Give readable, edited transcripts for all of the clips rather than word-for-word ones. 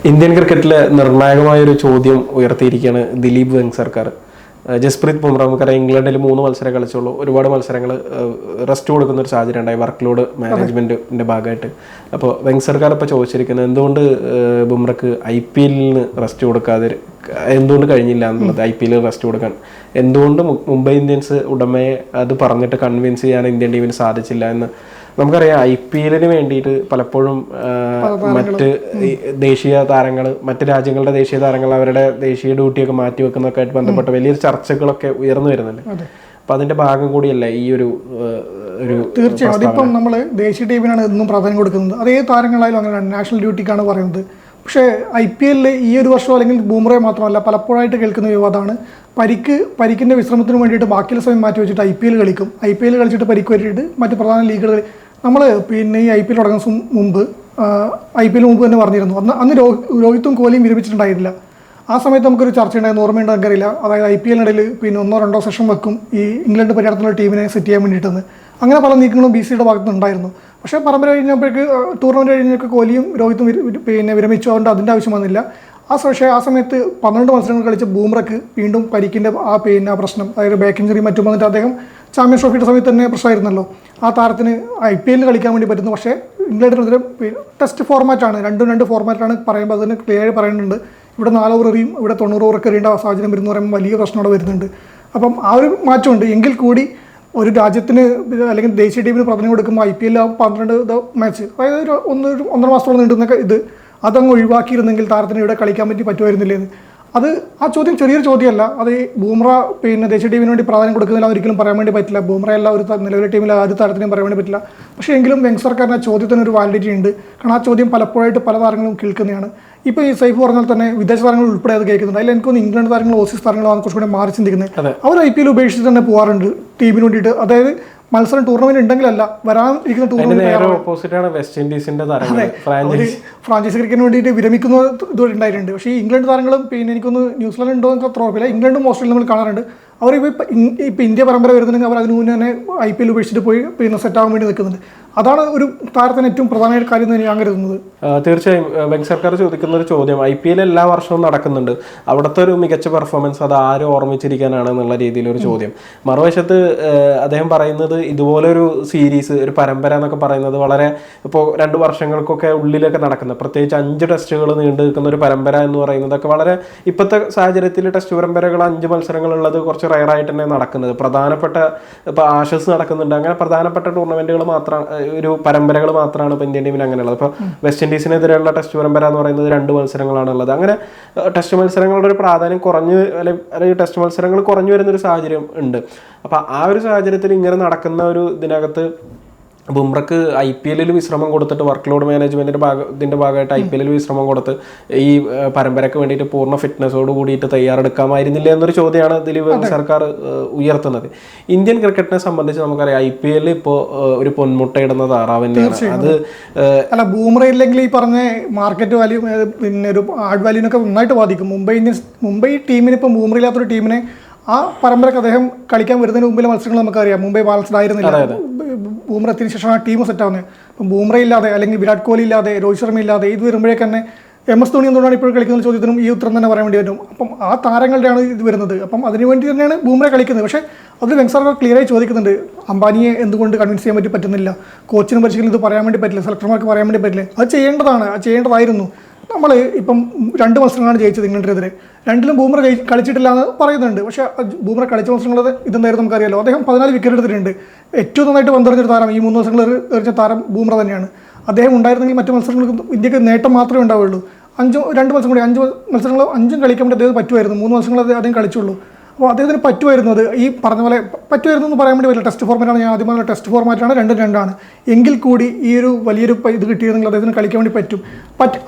Indian ക്രിക്കറ്റിലെ നിർണായകമായൊരു ചോദ്യം ഉയർത്തിയിരിക്കുകയാണ് ദിലീപ് വെങ്സർക്കാർ. ജസ്പ്രീത് ബുംറ നമുക്കറിയാം, ഇംഗ്ലണ്ടിൽ 3 മത്സരം കളിച്ചുള്ളൂ. ഒരുപാട് മത്സരങ്ങൾ റെസ്റ്റ് കൊടുക്കുന്ന ഒരു സാഹചര്യം ഉണ്ടായി വർക്ക് ലോഡ് മാനേജ്മെന്റിന്റെ ഭാഗമായിട്ട്. അപ്പോൾ വെങ്സർക്കാർ ഇപ്പോൾ ചോദിച്ചിരിക്കുന്നത് എന്തുകൊണ്ട് ബുംറക്ക് IPL റെസ്റ്റ് കൊടുക്കാതെ എന്തുകൊണ്ട് കഴിഞ്ഞില്ല എന്നുള്ളത്. IPL റെസ്റ്റ് കൊടുക്കാൻ എന്തുകൊണ്ട് മുംബൈ ഇന്ത്യൻസ് ഉടമയെ അത് പറഞ്ഞിട്ട് കൺവിൻസ് ചെയ്യാൻ ഇന്ത്യൻ ടീമിന് സാധിച്ചില്ല എന്ന് നമുക്കറിയാം. IPL വേണ്ടിയിട്ട് പലപ്പോഴും മറ്റ് ദേശീയ താരങ്ങൾ, മറ്റ് രാജ്യങ്ങളുടെ ദേശീയ താരങ്ങൾ അവരുടെ ദേശീയ ഡ്യൂട്ടിയൊക്കെ മാറ്റിവെക്കുന്നതൊക്കെ ആയിട്ട് ബന്ധപ്പെട്ട വലിയൊരു ചർച്ചകളൊക്കെ ഉയർന്നു വരുന്നുണ്ട്. അപ്പൊ അതിന്റെ ഭാഗം കൂടിയല്ല ഈ ഒരു തീർച്ചയായും. അതിപ്പം നമ്മൾ ദേശീയ ടീമിനാണ് എന്നും പ്രാധാന്യം കൊടുക്കുന്നത്. അതേ താരങ്ങളായാലും അങ്ങനെയാണ്, നാഷണൽ ഡ്യൂട്ടിക്കാണ് പറയുന്നത്. പക്ഷേ IPL ഈ ഒരു വർഷം അല്ലെങ്കിൽ ബൂംറയെ മാത്രമല്ല പലപ്പോഴായിട്ട് കേൾക്കുന്ന വിവാദമാണ് പരിക്കിന്റെ വിശ്രമത്തിന് വേണ്ടിയിട്ട് ബാക്കിയുള്ള സമയം മാറ്റി വെച്ചിട്ട് IPL കളിക്കും. IPL കളിച്ചിട്ട് പരിക്ക് പറ്റിയിട്ട് മറ്റ് പ്രധാന ലീഗുകൾ നമ്മൾ പിന്നെ ഈ IPL തുടങ്ങുന്ന മുമ്പ് IPL മുമ്പ് തന്നെ പറഞ്ഞിരുന്നു. അന്ന് രോഹിത്തും കോഹ്ലിയും വിരമിച്ചിട്ടുണ്ടായിരുന്നില്ല. ആ സമയത്ത് നമുക്കൊരു ചർച്ച ഉണ്ടായിരുന്നു, ഓർമ്മയുണ്ടോ എനിക്കറിയില്ല. അതായത് IPL പിന്നെ 1-2 സെഷൻ വെക്കും ഈ ഇംഗ്ലണ്ട് പര്യടനത്തിലുള്ള ടീമിനെ സെറ്റ് ചെയ്യാൻ വേണ്ടിയിട്ടെന്ന്. അങ്ങനെ പല നീക്കങ്ങളും BCയുടെ ഭാഗത്ത് ഉണ്ടായിരുന്നു. പക്ഷേ പരമ്പര കഴിഞ്ഞപ്പോഴേക്ക് ടൂർണമെൻറ്റ് കഴിഞ്ഞൊക്കെ കോഹ്ലിയും രോഹിത്തും പിന്നെ വിരമിച്ചു. അതുകൊണ്ട് അതിൻ്റെ ആവശ്യം വന്നില്ല. പക്ഷേ ആ സമയത്ത് 12 മത്സരങ്ങൾ കളിച്ച ബൂംറയ്ക്ക് വീണ്ടും പരിക്കിൻ്റെ പിന്നെ പ്രശ്നം, അതായത് ബാക്ക് ഇഞ്ചറി മറ്റും വന്നിട്ട് അദ്ദേഹം ചാമ്പ്യൻസ് ട്രോഫിയുടെ സമയത്ത് തന്നെ പ്രശ്നമായിരുന്നല്ലോ. ആ താരത്തിന് IPL കളിക്കാൻ വേണ്ടി പറ്റുന്നു. പക്ഷേ ഇംഗ്ലണ്ടിനെതിരെ ടെസ്റ്റ് ഫോർമാറ്റാണ്, 2 ഫോർമാറ്റാണ് പറയുമ്പോൾ അതിന് ക്ലിയർ പറയുന്നുണ്ട്. ഇവിടെ 4 ഓവർ എറിയും, ഇവിടെ 90 ഓവറൊക്കെ എറിയേണ്ട സാഹചര്യം വരുന്നു പറയുമ്പോൾ വലിയ പ്രശ്നം അവിടെ വരുന്നുണ്ട്. അപ്പം ആ ഒരു മാറ്റമുണ്ട്. എങ്കിൽ കൂടി ഒരു രാജ്യത്തിന് അല്ലെങ്കിൽ ദേശീയ ടീമിന് പ്രാധാന്യം കൊടുക്കുമ്പോൾ IPL 12 മാച്ച്, അതായത് 1.5 മാസത്തോളം നീണ്ടുന്ന അതങ്ങ് ഒഴിവാക്കിയിരുന്നെങ്കിൽ താരത്തിന് ഇവിടെ കളിക്കാൻ പറ്റുമായിരുന്നില്ലേന്ന്. അത് ആ ചോദ്യം ചെറിയൊരു ചോദ്യമല്ല. അത് ബൂംറ പിന്നെ ദേശീയ ടീമിന് വേണ്ടി പ്രാധാന്യം കൊടുക്കുന്നില്ല ഒരിക്കലും പറയാൻ വേണ്ടി പറ്റില്ല. ബൂംറയല്ല ഒരു നിലവിലെ ടീമിൽ ആദ്യ താരത്തിനും പറയാൻ വേണ്ടി പറ്റില്ല. പക്ഷേ എങ്കിലും വെങ്സർക്കാരൻ്റെ ചോദ്യത്തിന് ഒരു വാലിഡിറ്റി ഉണ്ട്. കാരണം ആ ചോദ്യം പലപ്പോഴായിട്ട് പല താരങ്ങളും കേൾക്കുന്നതാണ്. ഇപ്പോൾ ഈ സൈഫ് പറഞ്ഞാൽ തന്നെ വിദേശ താരങ്ങൾ ഉൾപ്പെടെ അത് കേൾക്കുന്നുണ്ട്. അതിൽ എനിക്കൊന്ന് ഇംഗ്ലണ്ട് താരങ്ങൾ, ഓസീസ് താരങ്ങളാണ് കുറച്ചുകൂടി മാറി ചിന്തിക്കുന്നത്. അവർ IPL ഉപേക്ഷിച്ച് തന്നെ പോകാറുണ്ട് ടീമിന് വേണ്ടിയിട്ട്. അതായത് മത്സരം ടൂർണമെന്റ് ഉണ്ടെങ്കിലല്ല, വരാനിരിക്കുന്ന ടൂർണമെന്റ് വെസ്റ്റ് ഇൻഡീസിന്റെ ഫ്രാഞ്ചൈസി ക്രിക്കറ്റിന് വേണ്ടിയിട്ട് വിരമിക്കുന്ന ഇതുവരെ ഉണ്ടായിട്ടുണ്ട്. പക്ഷേ ഈ ഇംഗ്ലണ്ട് താരങ്ങളും പിന്നെ എനിക്കൊന്ന് ന്യൂസിലാൻഡ് ഉണ്ടോ എന്നൊക്കെ അത്ര ഉറപ്പില്ല. ഇംഗ്ലണ്ടും ഓസ്ട്രേലിയ നമ്മൾ കാണാറുണ്ട്. അവർ ഇപ്പോൾ ഇന്ത്യ പരമ്പര വരുന്നുണ്ടെങ്കിൽ അവർ അതിന് മുന്നേ തന്നെ IPL ഉപേക്ഷിച്ചിട്ട് പോയി പിന്നെ സെറ്റാകാൻ വേണ്ടി നിൽക്കുന്നുണ്ട്. അതാണ് ഒരു താരത്തിന് ഏറ്റവും പ്രധാനമായ കാര്യം എന്ന് ഞാൻ കരുതുന്നത്. തീർച്ചയായും വെങ്സർക്കാർ ചോദിക്കുന്ന ഒരു ചോദ്യം, IPL എല്ലാ വർഷവും നടക്കുന്നുണ്ട്, അവിടുത്തെ ഒരു മികച്ച പെർഫോമൻസ് അത് ആരും ഓർമ്മിച്ചിരിക്കാനാണ് എന്നുള്ള രീതിയിലൊരു ചോദ്യം. മറുവശത്ത് അദ്ദേഹം പറയുന്നത് ഇതുപോലെ ഒരു സീരീസ്, ഒരു പരമ്പര എന്നൊക്കെ പറയുന്നത് വളരെ ഇപ്പോൾ 2 വർഷങ്ങൾക്കൊക്കെ ഉള്ളിലൊക്കെ നടക്കുന്ന, പ്രത്യേകിച്ച് 5 ടെസ്റ്റുകൾ നീണ്ടു നിൽക്കുന്ന ഒരു പരമ്പര എന്ന് പറയുന്നതൊക്കെ വളരെ ഇപ്പോഴത്തെ സാഹചര്യത്തിൽ ടെസ്റ്റ് പരമ്പരകൾ 5 മത്സരങ്ങളുള്ളത് കുറച്ച് റയറായിട്ട് തന്നെ നടക്കുന്നത്. പ്രധാനപ്പെട്ട ഇപ്പോൾ ആഷസ് നടക്കുന്നുണ്ട്, അങ്ങനെ പ്രധാനപ്പെട്ട ടൂർണമെന്റുകൾ മാത്രമാണ്, ഒരു പരമ്പരകൾ മാത്രമാണ് ഇപ്പോൾ ഇന്ത്യൻ ടീമിൽ അങ്ങനെയുള്ളത്. ഇപ്പോൾ വെസ്റ്റ് ഇൻഡീസിനെതിരെയുള്ള ടെസ്റ്റ് പരമ്പര എന്ന് പറയുന്നത് 2 മത്സരങ്ങളാണുള്ളത്. അങ്ങനെ ടെസ്റ്റ് മത്സരങ്ങളുടെ ഒരു പ്രാധാന്യം കുറഞ്ഞ് അല്ലെങ്കിൽ ടെസ്റ്റ് മത്സരങ്ങൾ കുറഞ്ഞു വരുന്നൊരു സാഹചര്യം ഉണ്ട്. അപ്പോൾ ആ ഒരു സാഹചര്യത്തിൽ ഇങ്ങനെ നടക്കുന്ന ഒരു ഇതിനകത്ത് ബുംറക്ക് IPL വിശ്രമം കൊടുത്തിട്ട് വർക്ക് ലോഡ് മാനേജ്മെന്റിന്റെ ഭാഗമായിട്ട് IPL വിശ്രമം കൊടുത്ത് ഈ പരമ്പരയ്ക്ക് വേണ്ടിയിട്ട് പൂർണ്ണ ഫിറ്റ്നസോട് കൂടിയിട്ട് തയ്യാറെടുക്കാമായിരുന്നില്ല എന്നൊരു ചോദ്യമാണ് ദിലീപ് സർക്കാർ ഉയർത്തുന്നത്. ഇന്ത്യൻ ക്രിക്കറ്റിനെ സംബന്ധിച്ച് നമുക്കറിയാം IPL ഇപ്പോൾ ഒരു പൊന്മുട്ടയിടുന്ന താറാവിൻ്റെയാണ്. അത് അല്ല, ബൂംറ ഇല്ലെങ്കിൽ ഈ പറഞ്ഞ മാർക്കറ്റ് വാല്യൂ പിന്നെ ഒരു ആഡ് വാല്യൂനൊക്കെ നന്നായിട്ട് ബാധിക്കും. മുംബൈ ടീമിന് ഇപ്പം ബൂംറ ഇല്ലാത്തൊരു ടീമിനെ ആ പരമ്പരക്ക് അദ്ദേഹം കളിക്കാൻ വരുന്നതിന് മുമ്പിലെ മത്സരങ്ങൾ നമുക്കറിയാം. മുംബൈ ബാലൻസ്ഡ് ആയിരുന്നില്ല. ബൂംറ എത്തിയതിനു ശേഷമാണ് ആ ടീം സെറ്റ് ആവുന്നത്. അപ്പം ബൂംറ ഇല്ലാതെ അല്ലെങ്കിൽ വിരാട് കോഹ്ലി ഇല്ലാതെ രോഹിത് ശർമ്മ ഇല്ലാതെ ഇത് വരുമ്പോഴേക്ക് തന്നെ MS ധോണി എന്തുകൊണ്ടാണ് ഇപ്പോൾ കളിക്കുന്ന ചോദ്യത്തിനും ഈ ഉത്തരം തന്നെ പറയാൻ വേണ്ടി വരും. അപ്പം ആ താരങ്ങളുടെയാണ് ഇത് വരുന്നത്. അപ്പം അതിനുവേണ്ടി തന്നെയാണ് ബൂംറ കളിക്കുന്നത്. പക്ഷേ അത് വെങ്സർക്കാർ ക്ലിയറായി ചോദിക്കുന്നുണ്ട്, അംബാനിയെ എന്തുകൊണ്ട് കൺവിൻസ് ചെയ്യാൻ പറ്റുന്നില്ല, കോച്ചിനും പരിശീലനം ഇത് പറയാൻ വേണ്ടി പറ്റില്ല, സെലക്ടർമാർക്ക് പറയാൻ വേണ്ടി പറ്റില്ല. അത് ചെയ്യേണ്ടതായിരുന്നു. നമ്മൾ ഇപ്പം 2 മത്സരങ്ങളാണ് ജയിച്ചത് ഇംഗ്ലണ്ടിനെതിരെ. 2ലും ബൂംറ കളിച്ചിട്ടില്ല എന്ന് പറയുന്നുണ്ട്. പക്ഷേ ബൂംറ കളിച്ച മത്സരങ്ങൾ ഇതെന്തായിരുന്നു നമുക്കറിയാലോ. അദ്ദേഹം 14 വിക്കറ്റ് എടുത്തിട്ടുണ്ട്. ഏറ്റവും നന്നായിട്ട് പന്തെറിഞ്ഞൊരു താരം, ഈ 3 മത്സരങ്ങൾ എറിഞ്ഞ താരം ബൂംറ തന്നെയാണ്. അദ്ദേഹം ഉണ്ടായിരുന്നെങ്കിൽ മറ്റു മത്സരങ്ങൾക്ക് ഇന്ത്യക്ക് നേട്ടം മാത്രമേ ഉണ്ടാവുള്ളൂ. 2 മത്സരം കൂടി 5 മത്സരങ്ങൾ 5ഉം കളിക്കാൻ വേണ്ടി അദ്ദേഹം പറ്റുമായിരുന്നു. 3 മത്സരങ്ങൾ അദ്ദേഹം കളിച്ചുള്ളൂ. അപ്പോൾ അദ്ദേഹത്തിന് പറ്റുമായിരുന്നു. അത് ഈ പറഞ്ഞ പോലെ പറ്റുമായിരുന്നു എന്ന് പറയാൻ വേണ്ടി പറ്റില്ല. ടെസ്റ്റ് ഫോർമാറ്റാണ്, ഞാൻ ആദ്യം പറഞ്ഞ ടെസ്റ്റ് ഫോർമാറ്റാണ്, 2-2 എങ്കിൽ കൂടി ഈ ഒരു വലിയൊരു ഇത് കിട്ടിയിരുന്നെങ്കിൽ അദ്ദേഹത്തിന് കളിക്കാൻ വേണ്ടി പറ്റും.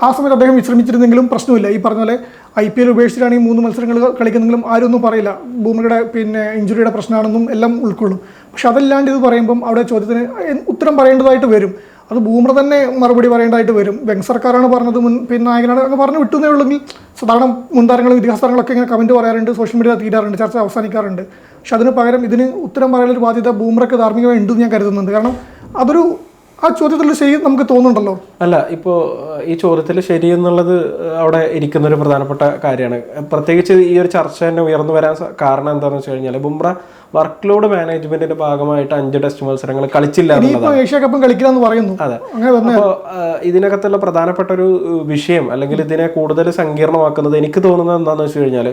ആ സമയത്ത് അദ്ദേഹം വിശ്രമിച്ചിരുന്നെങ്കിലും പ്രശ്നമില്ല. ഈ പറഞ്ഞ പോലെ IPL ഉപേക്ഷിച്ചിട്ടാണ് ഈ 3 മത്സരങ്ങൾ കളിക്കുന്നെങ്കിലും ആരും ഒന്നും പറയില്ല. ബൂമയുടെ പിന്നെ ഇഞ്ചുറിയുടെ പ്രശ്നമാണെന്നും എല്ലാം ഉൾക്കൊള്ളും. പക്ഷെ അതല്ലാണ്ട് ഇത് പറയുമ്പം അവിടെ ചോദ്യത്തിന് ഉത്തരം പറയേണ്ടതായിട്ട് വരും. അത് ബൂംറ തന്നെ മറുപടി പറയേണ്ടതായിട്ട് വരും. വെങ്സർക്കാരാണ് പറഞ്ഞത്, പിന്നെ നായകനാണ് അങ്ങ് പറഞ്ഞു വിട്ടുന്നേ ഉള്ളെങ്കിൽ സാധാരണ മുൻതാരങ്ങളും ഇതിഹാസ താരങ്ങളൊക്കെ ഇങ്ങനെ കമൻറ്റ് പറയാറുണ്ട്, സോഷ്യൽ മീഡിയ തീരാറുണ്ട്, ചർച്ച അവസാനിക്കാറുണ്ട്. പക്ഷെ അതിന് പകരം ഇതിന് ഉത്തരം പറയാനൊരു ബാധ്യത ബൂംറയ്ക്ക് ധാർമ്മികമായി ഉണ്ടെന്ന് ഞാൻ കരുതുന്നുണ്ട്. കാരണം അതൊരു ആ ചോദ്യത്തിൽ ശരി നമുക്ക് തോന്നുന്നുണ്ടല്ലോ. അല്ല, ഇപ്പോൾ ഈ ചോദ്യത്തിൽ ശരി എന്നുള്ളത് അവിടെ ഇരിക്കുന്ന ഒരു പ്രധാനപ്പെട്ട കാര്യമാണ്. പ്രത്യേകിച്ച് ഈ ഒരു ചർച്ച തന്നെ ഉയർന്നു വരാൻ കാരണം എന്താണെന്ന് വെച്ച് കഴിഞ്ഞാൽ ബുംറ വർക്ക് ലോഡ് മാനേജ്മെന്റിന്റെ ഭാഗമായിട്ട് 5 ടെസ്റ്റ് മത്സരങ്ങൾ കളിച്ചില്ല എന്നുള്ളതാണ്. ഏഷ്യ കപ്പും കളിക്കില്ലെന്ന് പറയുന്നു. അതെ. അപ്പോൾ ഇതിനകത്തുള്ള പ്രധാനപ്പെട്ട ഒരു വിഷയം അല്ലെങ്കിൽ ഇതിനെ കൂടുതൽ സങ്കീർണമാക്കുന്നത് എനിക്ക് തോന്നുന്നത് എന്താണെന്ന് വെച്ച് കഴിഞ്ഞാൽ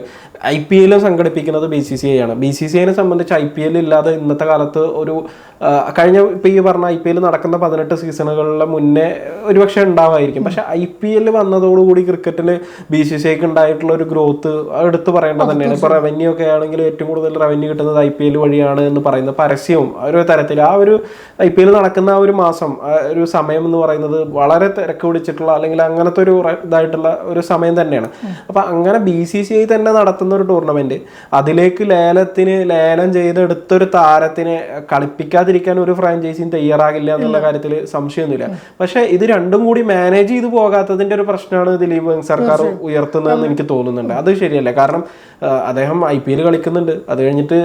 IPL സംഘടിപ്പിക്കുന്നത് BCCI ആണ്. BCCIനെ സംബന്ധിച്ച് IPL ഇല്ലാതെ ഇന്നത്തെ കാലത്ത് ഒരു കഴിഞ്ഞ ഇപ്പോൾ ഈ പറഞ്ഞ IPL നടക്കുന്ന 18 സീസണുകളിലെ മുന്നേ ഒരുപക്ഷെ ഉണ്ടാവായിരിക്കും. പക്ഷെ IPL വന്നതോടുകൂടി ക്രിക്കറ്റിൽ BCCIക്ക് ഉണ്ടായിട്ടുള്ള ഒരു ഗ്രോത്ത് എടുത്തു പറയേണ്ടത് തന്നെയാണ്. ഇപ്പോൾ റവന്യൂ ഒക്കെ ആണെങ്കിൽ ഏറ്റവും കൂടുതൽ റവന്യൂ കിട്ടുന്നത് IPL വഴിയാണ് എന്ന് പറയുന്ന പരസ്യവും ഒരു തരത്തിൽ ആ ഒരു IPL നടക്കുന്ന ആ ഒരു മാസം ഒരു സമയം എന്ന് പറയുന്നത് വളരെ തിരക്ക് പിടിച്ചിട്ടുള്ള അല്ലെങ്കിൽ അങ്ങനത്തെ ഒരു ഇതായിട്ടുള്ള ഒരു സമയം തന്നെയാണ്. അപ്പം അങ്ങനെ BCCI തന്നെ നടത്തുന്ന ഒരു ടൂർണമെന്റ് അതിലേക്ക് ലേലം ചെയ്തെടുത്തൊരു താരത്തിനെ കളിപ്പിക്കാതിരിക്കാൻ ഒരു ഫ്രാഞ്ചൈസിയും തയ്യാറാകില്ല എന്നുള്ള കാര്യത്തിൽ സംശയമൊന്നുമില്ല. പക്ഷെ ഇത് രണ്ടും കൂടി മാനേജ് ചെയ്ത് പോകാത്തതിന്റെ ഒരു പ്രശ്നമാണ് ദിലീപ് സർക്കാർ ഉയർത്തുന്നതെന്ന് എനിക്ക് തോന്നുന്നുണ്ട്. അത് ശരിയല്ല. കാരണം അദ്ദേഹം IPL കളിക്കുന്നുണ്ട്, അത് കഴിഞ്ഞിട്ട്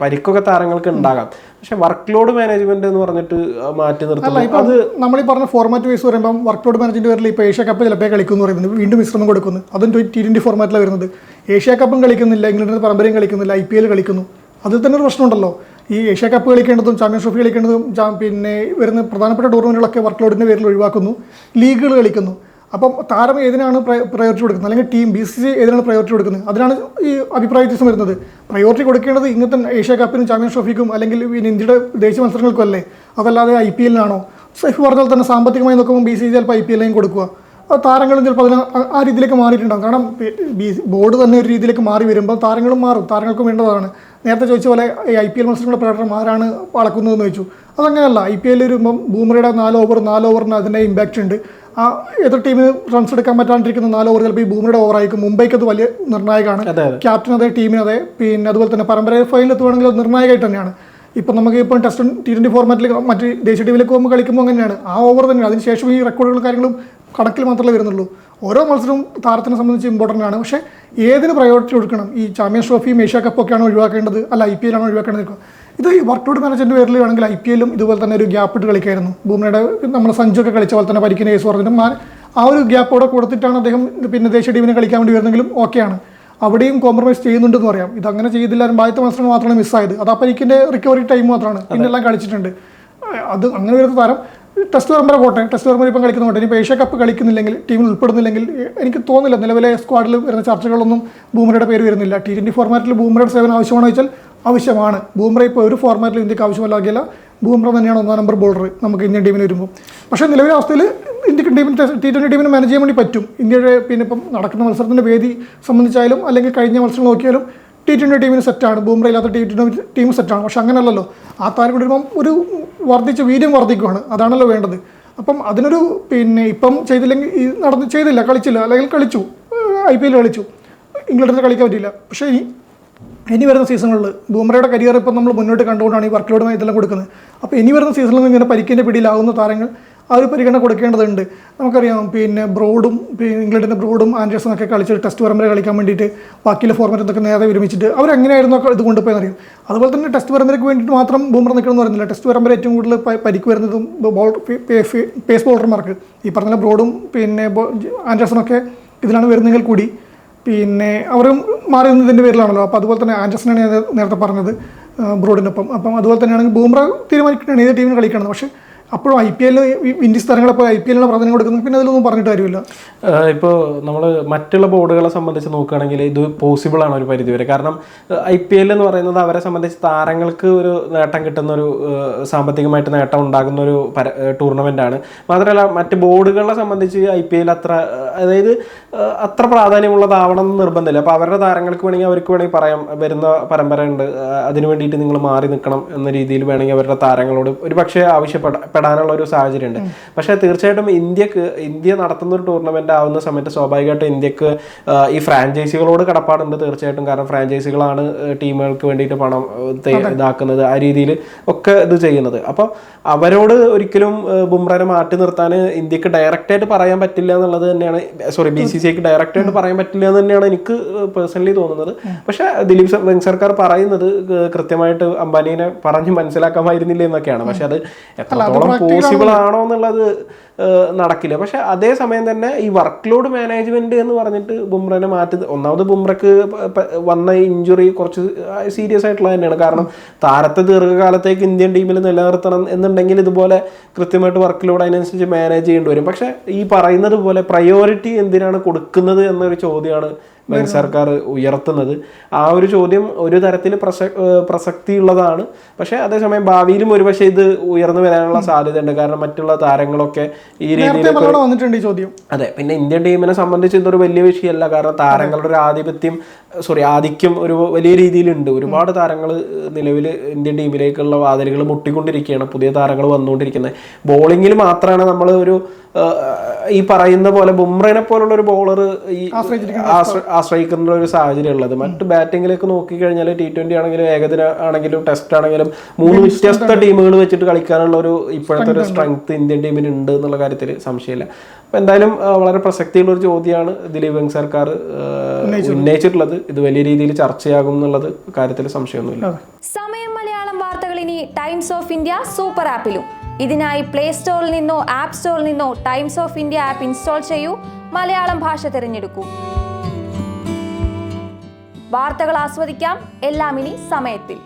പരിക്കൊക്കെ താരങ്ങൾക്ക് ഉണ്ടാകാം. പക്ഷെ വർക്ക് ലോഡ് മാനേജ്മെന്റ് എന്ന് പറഞ്ഞിട്ട് മാറ്റി നിർത്തുന്നത് അത് നമ്മൾ ഈ പറഞ്ഞ ഫോർമാറ്റ് വൈസ് പറയുമ്പോൾ വർക്ക് ലോഡ് മാനേജ്മെന്റ് പേരിൽ ഇപ്പോൾ ഏഷ്യ കപ്പ് ചിലപ്പോൾ കളിക്കുന്നു പറയുന്നത് വീണ്ടും വിശ്രമം കൊടുക്കുന്നു. അതും T20 ഫോർമാറ്റിലാണ് വരുന്നത്. ഏഷ്യ കപ്പും കളിക്കുന്നില്ല, ഇംഗ്ലണ്ടിന്റെ പരമ്പരയും കളിക്കുന്നില്ല, IPL കളിക്കുന്നു. അതിൽ തന്നെ ഒരു പ്രശ്നമുണ്ടല്ലോ. ഈ ഏഷ്യ കപ്പ് കളിക്കേണ്ടതും ചാമ്പ്യൻസ് ട്രോഫി കളിക്കേണ്ടതും പിന്നെ വരുന്ന പ്രധാനപ്പെട്ട ടൂർണമെന്റുകളൊക്കെ വർക്ക് ലോഡിന്റെ പേരിൽ ഒഴിവാക്കുന്നു, ലീഗുകൾ കളിക്കുന്നു. അപ്പം താരം ഏതിനാണ് പ്രയോറിറ്റി കൊടുക്കുന്നത്, അല്ലെങ്കിൽ ടീം BCCI ഏതിനാണ് പ്രയോറിറ്റി കൊടുക്കുന്നത്? അതിനാണ് ഈ അഭിപ്രായ വ്യത്യാസം വരുന്നത്. പ്രയോറിറ്റി കൊടുക്കേണ്ടത് ഇങ്ങനത്തെ ഏഷ്യ കപ്പിനും ചാമ്പ്യൻസ് ട്രോഫിക്കും അല്ലെങ്കിൽ ഇന്ത്യയുടെ ദേശീയ മത്സരങ്ങൾക്കും അല്ലേ, അതല്ലാതെ IPL-നാണോ? സൈഫ് പറഞ്ഞാൽ തന്നെ സാമ്പത്തികമായി നോക്കുമ്പോൾ BCCI ചിലപ്പോൾ IPL-നും കൊടുക്കുക. താരങ്ങളും ചിലപ്പോൾ അതിന് ആ രീതിയിലേക്ക് മാറിയിട്ടുണ്ടാകും. കാരണം ബോർഡ് തന്നെ ഒരു രീതിയിലേക്ക് മാറി വരുമ്പോൾ താരങ്ങളും മാറും, താരങ്ങൾക്കും വേണ്ടതാണ്. നേരത്തെ ചോദിച്ച പോലെ ഈ IPL മത്സരങ്ങളുടെ പ്രകടനം ആരാണ് അളക്കുന്നതെന്ന് ചോദിച്ചു. അതങ്ങനെയല്ല. IPL വരുമ്പം ബൂമറയുടെ 4 ഓവറിന് അതിൻ്റെ ഇമ്പാക്റ്റ് ഉണ്ട്. ആ എതിർ ടീമിന് റൺസ് എടുക്കാൻ പറ്റാണ്ടിരിക്കുന്ന 4 ഓവർ ചിലപ്പോൾ ഈ ബൂമറയുടെ ഓവറായിരിക്കും. മുംബൈക്ക് അത് വലിയ നിർണായകമാണ്. ക്യാപ്റ്റൻ അതെ, ടീമിനതെ, പിന്നെ അതുപോലെ തന്നെ പരമ്പര ഫൈനൽ എത്തുവാണെങ്കിൽ അത് നിർണായകമായിട്ട് തന്നെയാണ്. ഇപ്പം നമുക്ക് ഇപ്പോൾ ടെസ്റ്റ് T20 ഫോർമാറ്റിൽ മറ്റ് ദേശീയ ടീമിലേക്ക് പോകുമ്പോൾ കളിക്കുമ്പോൾ അങ്ങനെയാണ്. ആ ഓവർ തന്നെയാണ്. അതിനുശേഷം ഈ റെക്കോർഡുകളും കാര്യങ്ങളും കണക്കിൽ മാത്രമേ വരുന്നുള്ളൂ. ഓരോ മത്സരവും താരത്തിനെ സംബന്ധിച്ച് ഇമ്പോർട്ടൻ്റ് ആണ്. പക്ഷേ ഏതിന് പ്രയോറിറ്റി കൊടുക്കണം? ഈ ചാമ്പ്യൻസ് ട്രോഫിയും ഏഷ്യ കപ്പൊക്കെയാണോ ഒഴിവാക്കേണ്ടത്, അല്ല IPL ആണോ ഒഴിവാക്കേണ്ടത്? ഇത് ഈ വർക്ക് ലോഡ് മാനേജ്മെന്റ് പേരിൽ വേണമെങ്കിൽ IPL-ഉം ഇതുപോലെ തന്നെ ഒരു ഗ്യാപ്പ് ഇട്ട് കളിക്കായിരുന്നു. ബൂമറയുടെ നമ്മുടെ സഞ്ജുവൊക്കെ കളിച്ച പോലെ തന്നെ പരിക്കിന് കേസ് പറഞ്ഞിട്ടും ആ ഒരു ഗ്യാപ്പ് അവിടെ കൊടുത്തിട്ടാണ് അദ്ദേഹം പിന്നെ ദേശീയ ടീമിനെ കളിക്കാൻ വേണ്ടി വരുന്നെങ്കിലും ഓക്കെയാണ്. അവിടെയും കോംപ്രമൈസ് ചെയ്യുന്നുണ്ടെന്ന് പറയാം. ഇതങ്ങനെ ചെയ്തില്ല. ആദ്യത്തെ മത്സരം മാത്രമാണ് മിസ്സായത്. അത് ആ പരിക്കിൻ്റെ റിക്കവറി ടൈം മാത്രമാണ്. പിന്നെല്ലാം കളിച്ചിട്ടുണ്ട്. അത് അങ്ങനെ വരുന്ന താരം ടെസ്റ്റ് പരമ്പര പോട്ടെ, ടെസ്റ്റ് പരമ്പര ഇപ്പം കളിക്കുന്ന പോട്ടെ. ഇനിയിപ്പോൾ ഏഷ്യ കപ്പ് കളിക്കുന്നില്ലെങ്കിൽ, ടീമിൽ ഉൾപ്പെടുന്നില്ലെങ്കിൽ എനിക്ക് തോന്നുന്നില്ല നിലവിലെ സ്ക്വാഡിൽ വരുന്ന ചർച്ചകളൊന്നും ബൂമറയുടെ പേര് വരുന്നില്ല. T20 ഫോർമാറ്റിൽ ബൂമറയുടെ സേവനം ആവശ്യമാണോ ചോദിച്ചാൽ ആവശ്യമാണ്. ബൂമറ ഇപ്പോൾ ഒരു ഫോർമാറ്റിൽ ഇന്ത്യക്ക് ആവശ്യമല്ലാകില്ല. ബൂമറ തന്നെയാണ് 1-ാം നമ്പർ ബോളർ നമുക്ക് ഇന്ത്യൻ ടീമിന് വരുമ്പോൾ. പക്ഷേ നിലവിലെ അവസ്ഥയിൽ ഇന്ത്യൻ ടീമിന് T20 ടീമിന് മാനേജ് ചെയ്യാൻ വേണ്ടി പറ്റും. ഇന്ത്യയുടെ പിന്നെ ഇപ്പം നടക്കുന്ന മത്സരത്തിൻ്റെ വേദി സംബന്ധിച്ചായാലും അല്ലെങ്കിൽ കഴിഞ്ഞ മത്സരം നോക്കിയാലും T20 ടീമിന് സെറ്റാണ്. ബൂമറ ഇല്ലാത്ത T20 ടീം സെറ്റാണ്. പക്ഷെ അങ്ങനെയല്ലല്ലോ. ആ താരം കൂടി വരുമ്പം ഒരു വീര്യം വർദ്ധിക്കുകയാണ്. അതാണല്ലോ വേണ്ടത്. അപ്പം അതിനൊരു പിന്നെ ഇപ്പം ചെയ്തില്ലെങ്കിൽ കളിച്ചില്ല, അല്ലെങ്കിൽ കളിച്ചു, IPL കളിച്ചു, ഇംഗ്ലണ്ടിൽ കളിക്കാൻ പറ്റില്ല. പക്ഷേ ഇനി വരുന്ന സീസണുകളിൽ ബൂമറയുടെ കരിയർ ഇപ്പം നമ്മൾ മുന്നോട്ട് കണ്ടുകൊണ്ടാണ് ഈ വർക്ക് ലോഡുമായി ഇതെല്ലാം കൊടുക്കുന്നത്. അപ്പോൾ ഇനി വരുന്ന സീസണിൽ ഇങ്ങനെ പരിക്കിൻ്റെ പിടിയിലാവുന്ന താരങ്ങൾ ആ ഒരു പരിഗണന കൊടുക്കേണ്ടതുണ്ട്. നമുക്കറിയാം പിന്നെ ഇംഗ്ലണ്ടിൻ്റെ ബ്രോഡും ആൻഡേഴ്സണും ഒക്കെ കളിച്ചിട്ട് ടെസ്റ്റ് പരമ്പര കളിക്കാൻ വേണ്ടിയിട്ട് ബാക്കിയുള്ള ഫോർമാറ്റൊക്കെ നേരെ വിരമിച്ചിട്ട് അവരെങ്ങനെയായിരുന്നു ഇത് കൊണ്ടുപോയെന്നറിയും. അതുപോലെ തന്നെ ടെസ്റ്റ് പരമ്പരയ്ക്ക് വേണ്ടിയിട്ട് മാത്രം ബൂമറ നിൽക്കണമെന്ന് പറയുന്നില്ല. ടെസ്റ്റ് പരമ്പര ഏറ്റവും കൂടുതൽ പരിക്ക് വരുന്നതും പേസ് ബോളർമാർക്ക് ഈ പറഞ്ഞ ബ്രോഡും പിന്നെ ആൻഡേഴ്സണൊക്കെ ഇതിലാണ് വരുന്നതെങ്കിൽ കൂടി പിന്നെ അവരും മാറി നിന്നതിൻ്റെ പേരിലാണല്ലോ. അപ്പോൾ അതുപോലെ തന്നെ ആൻഡേഴ്സണാണ് ഞാൻ നേരത്തെ പറഞ്ഞത് ബ്രോഡിനൊപ്പം. അപ്പം അതുപോലെ തന്നെയാണെങ്കിൽ ബൂമറ തീരുമാനിക്കുകയാണ് ഏത് ടീമിന് കളിക്കണം. പക്ഷേ അപ്പോഴും IPL ഇന്ത്യൻ താരങ്ങളെപ്പോൾ IPL-ന് പ്രാധാന്യം കൊടുക്കുന്നത് പിന്നെ അതിലൊന്നും പറഞ്ഞിട്ട് കാര്യമില്ല. ഇപ്പോൾ നമ്മൾ മറ്റുള്ള ബോർഡുകളെ സംബന്ധിച്ച് നോക്കുകയാണെങ്കിൽ ഇത് പോസിബിൾ ആണ് ഒരു പരിധിവരെ. കാരണം IPL എന്ന് പറയുന്നത് അവരെ സംബന്ധിച്ച് താരങ്ങൾക്ക് ഒരു നേട്ടം കിട്ടുന്ന ഒരു സാമ്പത്തികമായിട്ട് നേട്ടം ഉണ്ടാകുന്ന ഒരു ടൂർണമെൻ്റ് ആണ്. മാത്രമല്ല മറ്റ് ബോർഡുകളെ സംബന്ധിച്ച് IPL അത്ര പ്രാധാന്യമുള്ളതാവണം എന്ന് നിർബന്ധമില്ല. അപ്പോൾ അവരുടെ താരങ്ങൾക്ക് അവർക്ക് വേണമെങ്കിൽ പറയാം വരുന്ന പരമ്പര ഉണ്ട്, അതിനു വേണ്ടിയിട്ട് നിങ്ങൾ മാറി നിൽക്കണം എന്ന രീതിയിൽ വേണമെങ്കിൽ അവരുടെ താരങ്ങളോട് ഒരു പക്ഷേ ആവശ്യപ്പെടാനുള്ള ഒരു സാഹചര്യം ഉണ്ട്. പക്ഷേ തീർച്ചയായിട്ടും ഇന്ത്യ നടത്തുന്ന ഒരു ടൂർണമെന്റ് ആവുന്ന സമയത്ത് സ്വാഭാവികമായിട്ടും ഇന്ത്യക്ക് ഈ ഫ്രാഞ്ചൈസികളോട് കടപ്പാടുണ്ട് തീർച്ചയായിട്ടും. കാരണം ഫ്രാഞ്ചൈസികളാണ് ടീമുകൾക്ക് വേണ്ടിയിട്ട് പണം ഇതാക്കുന്നത്, ആ രീതിയിൽ ഒക്കെ ഇത് ചെയ്യുന്നത്. അപ്പോൾ അവരോട് ഒരിക്കലും ബുംറയെ മാറ്റി നിർത്താൻ ഇന്ത്യക്ക് ഡയറക്റ്റായിട്ട് പറയാൻ പറ്റില്ല എന്നുള്ളത് തന്നെയാണ്, BCCIക്ക് ഡയറക്റ്റായിട്ട് പറയാൻ പറ്റില്ല എന്ന് തന്നെയാണ് എനിക്ക് പേഴ്സണലി തോന്നുന്നത്. പക്ഷേ ദിലീപ് സർക്കാർ പറയുന്നത് കൃത്യമായിട്ട് അംബാനിയെ പറഞ്ഞ് മനസ്സിലാക്കാമായിരുന്നില്ല എന്നൊക്കെയാണ്. പക്ഷെ അത് എത്രത്തോളം പോസിബിൾ ആണോ എന്നുള്ളത് നടക്കില്ല. പക്ഷെ അതേസമയം തന്നെ ഈ വർക്ക് ലോഡ് മാനേജ്മെന്റ് എന്ന് പറഞ്ഞിട്ട് ബുംറനെ ഒന്നാമത് ബുംറക്ക് വന്ന ഇഞ്ചുറി കുറച്ച് സീരിയസ് ആയിട്ടുള്ള തന്നെയാണ്. കാരണം താരത്തെ ദീർഘകാലത്തേക്ക് ഇന്ത്യൻ ടീമിൽ നിലനിർത്തണം എന്നുണ്ടെങ്കിൽ ഇതുപോലെ കൃത്യമായിട്ട് വർക്ക് ലോഡ് അതിനനുസരിച്ച് മാനേജ് ചെയ്യേണ്ടി വരും. പക്ഷെ ഈ പറയുന്നത് പോലെ പ്രയോറിറ്റി എന്തിനാണ് കൊടുക്കുന്നത് എന്നൊരു ചോദ്യമാണ് വെങ് സർക്കാർ ഉയർത്തുന്നത്. ആ ഒരു ചോദ്യം ഒരു തരത്തിൽ പ്രസക്തി ഉള്ളതാണ്. പക്ഷെ അതേസമയം ഭാവിയിലും ഒരുപക്ഷെ ഇത് ഉയർന്നു വരാനുള്ള സാധ്യതയുണ്ട്. കാരണം മറ്റുള്ള താരങ്ങളൊക്കെ ഈ രീതിയിൽ വന്നിട്ടുണ്ട് ഈ ചോദ്യം. അതെ, പിന്നെ ഇന്ത്യൻ ടീമിനെ സംബന്ധിച്ച് ഇതൊരു വലിയ വിഷയമല്ല. കാരണം താരങ്ങളുടെ ഒരു ആധിക്യം ഒരു വലിയ രീതിയിലുണ്ട്. ഒരുപാട് താരങ്ങൾ നിലവിൽ ഇന്ത്യൻ ടീമിലേക്കുള്ള വാതിലുകൾ മുട്ടിക്കൊണ്ടിരിക്കുകയാണ്, പുതിയ താരങ്ങൾ വന്നുകൊണ്ടിരിക്കുന്നത്. ബോളിങ്ങിൽ മാത്രമാണ് നമ്മൾ ഒരു ഈ പറയുന്ന പോലെ ബുംറയെ പോലുള്ള ഒരു ബോളർ ഈ ആശ്രയിക്കുന്ന ഒരു സാഹചര്യം ഉള്ളത്. മറ്റ് ബാറ്റിങ്ങിലേക്ക് നോക്കിക്കഴിഞ്ഞാൽ T20 ആണെങ്കിലും ഏകദിന ആണെങ്കിലും ടെസ്റ്റ് ആണെങ്കിലും 3 വ്യത്യസ്ത ടീമുകൾ വെച്ചിട്ട് കളിക്കാനുള്ള ഒരു ഇപ്പോഴത്തെ ഒരു സ്ട്രെങ്ത് ഇന്ത്യൻ ടീമിന് ഉണ്ട് എന്നുള്ള കാര്യത്തിൽ സംശയമില്ല. അപ്പം എന്തായാലും വളരെ പ്രസക്തിയുള്ള ഒരു ചോദ്യമാണ് ദിലീപ് വെങ് സർക്കാർ ഉന്നയിച്ചിട്ടുള്ളത്. ഇത് വലിയ രീതിയിൽ ചർച്ചയാകും എന്നുള്ളത് കാര്യത്തിൽ സംശയമൊന്നുമില്ല. സമയം മലയാളം വാർത്തകൾ ഇനി ടൈംസ് ഓഫ് ഇന്ത്യ സൂപ്പർ ആപ്പിലും. ഇതിനായി പ്ലേ സ്റ്റോറിൽ നിന്നോ ആപ്പ് സ്റ്റോറിൽ നിന്നോ times of India app install ചെയ്യൂ. മലയാളം ഭാഷ തിരഞ്ഞെടുക്കൂ. വാർത്തകൾ ആസ്വദിക്കാം. എല്ലാം ഇനി സമയത്തിൽ.